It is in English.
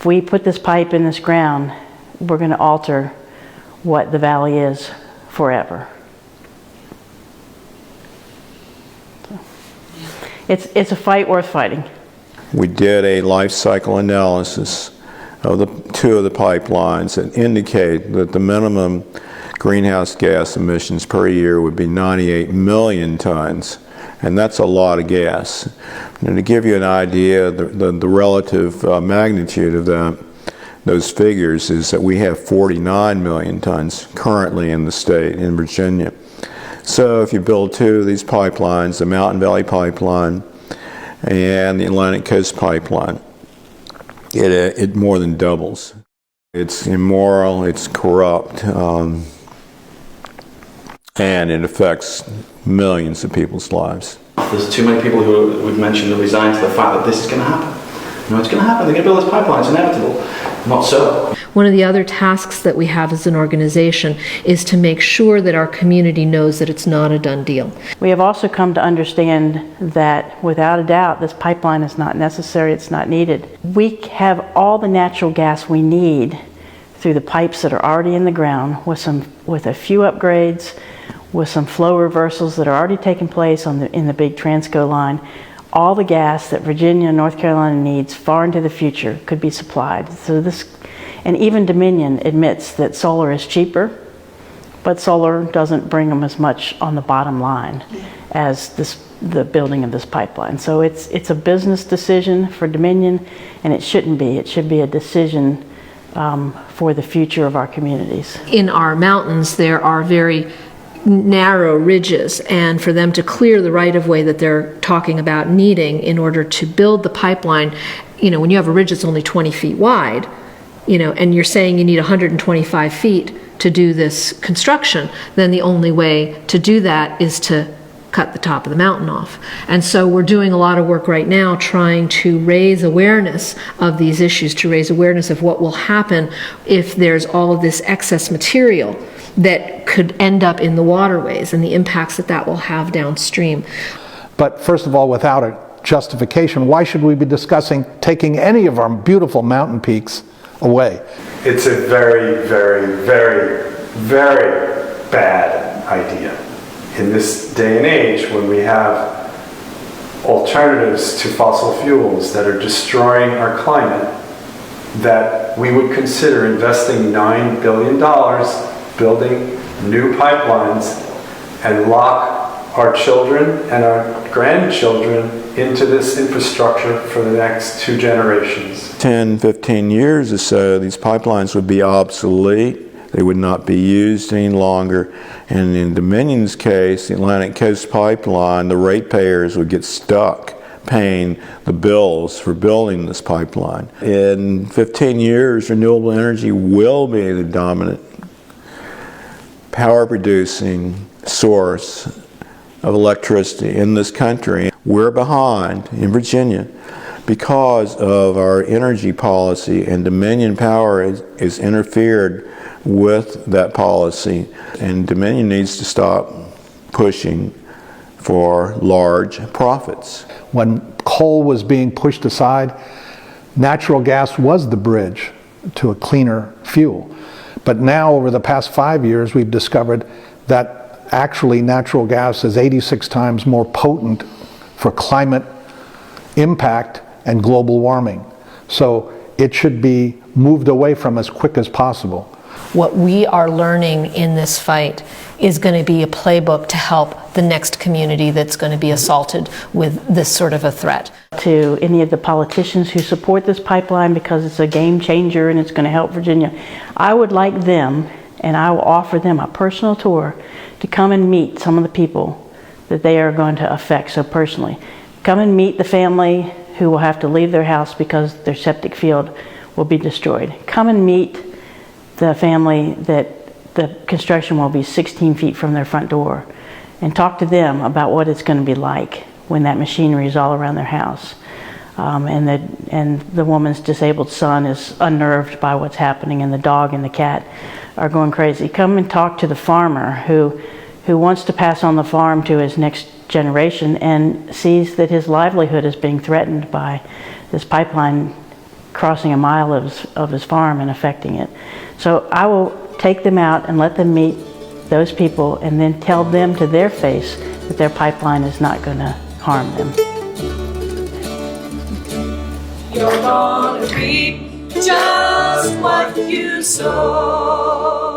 we put this pipe in this ground, we're going to alter what the valley is forever. So, it's a fight worth fighting. We did a life cycle analysis of the two of the pipelines that indicate that the minimum greenhouse gas emissions per year would be 98 million tons, and that's a lot of gas. And to give you an idea, the relative magnitude of those figures is that we have 49 million tons currently in the state, in Virginia. So if you build two of these pipelines, the Mountain Valley Pipeline and the Atlantic Coast Pipeline, it more than doubles. It's immoral, it's corrupt, and it affects millions of people's lives. There's too many people who we've mentioned are resigned to the fact that this is going to happen. No, it's going to happen. They're going to build this pipeline. It's inevitable. Not so. One of the other tasks that we have as an organization is to make sure that our community knows that it's not a done deal. We have also come to understand that without a doubt this pipeline is not necessary, it's not needed. We have all the natural gas we need through the pipes that are already in the ground with a few upgrades, with some flow reversals that are already taking place in the big Transco line. All the gas that Virginia and North Carolina needs far into the future could be supplied. So and even Dominion admits that solar is cheaper, but solar doesn't bring them as much on the bottom line as the building of this pipeline. So it's a business decision for Dominion, and it shouldn't be. It should be a decision for the future of our communities. In our mountains, there are very narrow ridges, and for them to clear the right-of-way that they're talking about needing in order to build the pipeline, when you have a ridge that's only 20 feet wide, and you're saying you need 125 feet to do this construction, then the only way to do that is to cut the top of the mountain off. And so we're doing a lot of work right now trying to raise awareness of these issues, to raise awareness of what will happen if there's all of this excess material that could end up in the waterways and the impacts that will have downstream. But first of all, without a justification, why should we be discussing taking any of our beautiful mountain peaks away? It's a very, very, very, very bad idea. In this day and age, when we have alternatives to fossil fuels that are destroying our climate, that we would consider investing $9 billion building new pipelines and lock our children and our grandchildren into this infrastructure for the next 2 generations. 10, 15 years or so, these pipelines would be obsolete. They would not be used any longer. And in Dominion's case, the Atlantic Coast Pipeline, the ratepayers would get stuck paying the bills for building this pipeline. In 15 years, renewable energy will be the dominant power producing source of electricity in this country. We're behind in Virginia because of our energy policy, and Dominion Power is interfered with that policy, and Dominion needs to stop pushing for large profits. When coal was being pushed aside, natural gas was the bridge to a cleaner fuel. But now, over the past 5 years, we've discovered that actually natural gas is 86 times more potent for climate impact and global warming. So it should be moved away from as quick as possible. What we are learning in this fight is going to be a playbook to help the next community that's going to be assaulted with this sort of a threat. To any of the politicians who support this pipeline because it's a game changer and it's going to help Virginia, I would like them, and I will offer them a personal tour to come and meet some of the people that they are going to affect so personally. Come and meet the family who will have to leave their house because their septic field will be destroyed. Come and meet the family that the construction will be 16 feet from their front door, and talk to them about what it's going to be like when that machinery is all around their house. And the woman's disabled son is unnerved by what's happening, and the dog and the cat are going crazy. Come and talk to the farmer who wants to pass on the farm to his next generation and sees that his livelihood is being threatened by this pipeline crossing a mile of his farm and affecting it. So I will take them out and let them meet those people and then tell them to their face that their pipeline is not going to harm them. You're gonna reap just what you sow.